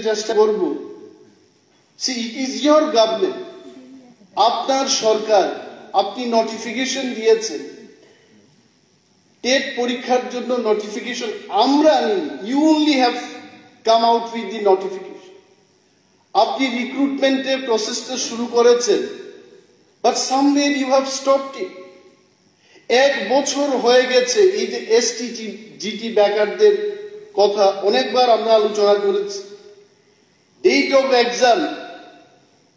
চেষ্টা করব, see it is your government, আপনার সরকার, আপনি নোটিফিকেশন দিয়েছেন, টেট পরীক্ষার জন্য নোটিফিকেশন আমরা আনিনি, you only have come out with the notification. আপনি রিক্রুটমেন্টের প্রসেসটা শুরু করেছেন, but somewhere you have stopped it. 1 বছর হয়ে গেছে এই যে এসটি জিটি ব্যাকারদের কথা অনেকবার আমরা আলোচনা করেছি। Date of exam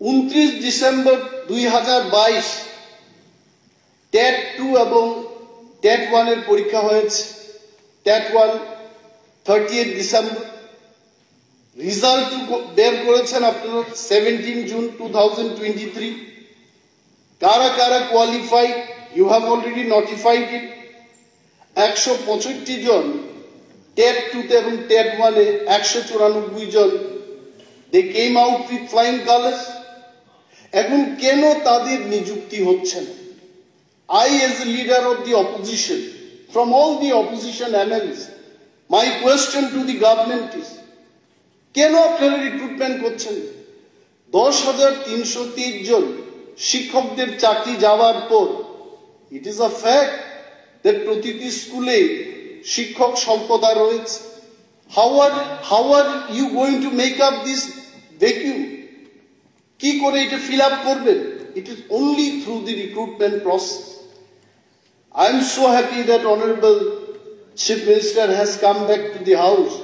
29 December 2022, TET 2 এবং টেট 1 এর পরীক্ষা হয়েছে। টেট 1 30 ডিসেম্বর, রেজাল্ট বের করেছেন আপনারা 17 জুন 2023। কারা কারা qualified, you have already notified it. 165 জন টেট 2 তে এবং টেট 1 এ 194 জন, they came out with flying colours. এখন কেন তাদের নিযুক্তি হচ্ছে না? I, as a leader of the opposition, from all the opposition MLAs, my question to the government is, কেন আপনারা রিক্রুটমেন্ট করছেন? 10,323 জন শিক্ষকদের চাকরি যাওয়ার পর it is a fact that প্রতিটি স্কুলে শিক্ষক স্বল্পতা রয়েছে। How are you going to make up this vacuum? কি করে এটা ফিল আপ করবেন? It is only through the recruitment process. I am so happy that Honorable Chief Minister has come back to the House.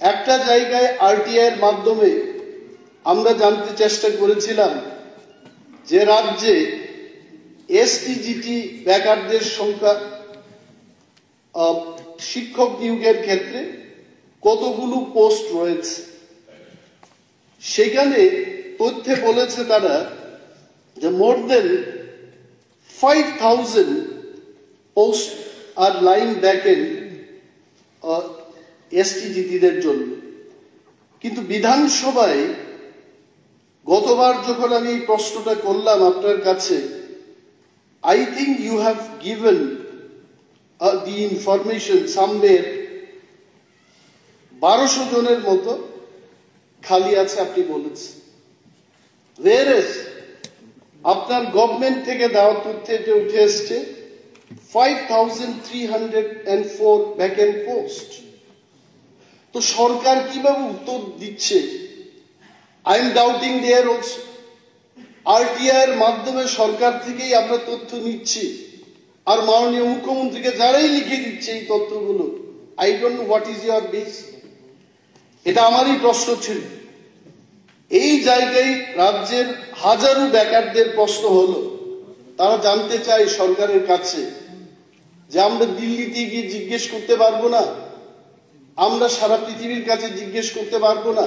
একটা জায়গায় RTI এর মাধ্যমে আমরা জানতে চেষ্টা করেছিলাম যে রাজ্যে এসটিজিটি বেকারদের সংখ্যা শিক্ষক নিয়োগের ক্ষেত্রে কতগুলো পোস্ট রয়েছে। সেখানে তথ্যে বলেছে তারা যে মোর দেন 5,000 posts are lying vacant এসটিজিটিদের জন্য। কিন্তু বিধানসভায় গতবার যখন আমি এই প্রশ্নটা করলাম আপনার কাছে, I think you have given the information somewhere 1200 জনের মতো খালি আছে আপনি বলেছেন। Whereas আপনার গভর্নমেন্ট থেকে দেওয়া তথ্যে যে উঠে এসছে 5,304 ভ্যাকেন্ট পোস্ট। তো সরকার কিভাবে উত্তর দিচ্ছে? I am doubting there also. RTI এর মাধ্যমে সরকার থেকেই আমরা তথ্য নিচ্ছি, আর মাননীয় মুখ্যমন্ত্রীকে যারাই লিখে দিচ্ছে এই তথ্যগুলো, I don't know what is your base. এটা আমারই প্রশ্ন ছিল। এই জায়গায় রাজ্যের হাজারো বেকারদের প্রশ্ন হলো, তারা জানতে চায় সরকারের কাছে যে আমরা দিল্লিতে গিয়ে জিজ্ঞেস করতে পারবো না, আমরা সারা পৃথিবীর কাছে জিজ্ঞেস করতে পারবো না।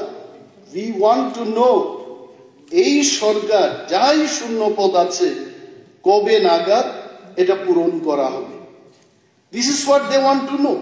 উই ওয়ান্ট টু নো এই সরকার যাই শূন্য পদ আছে কবে নাগাদ এটা পূরণ করা হবে। This is what they want to no.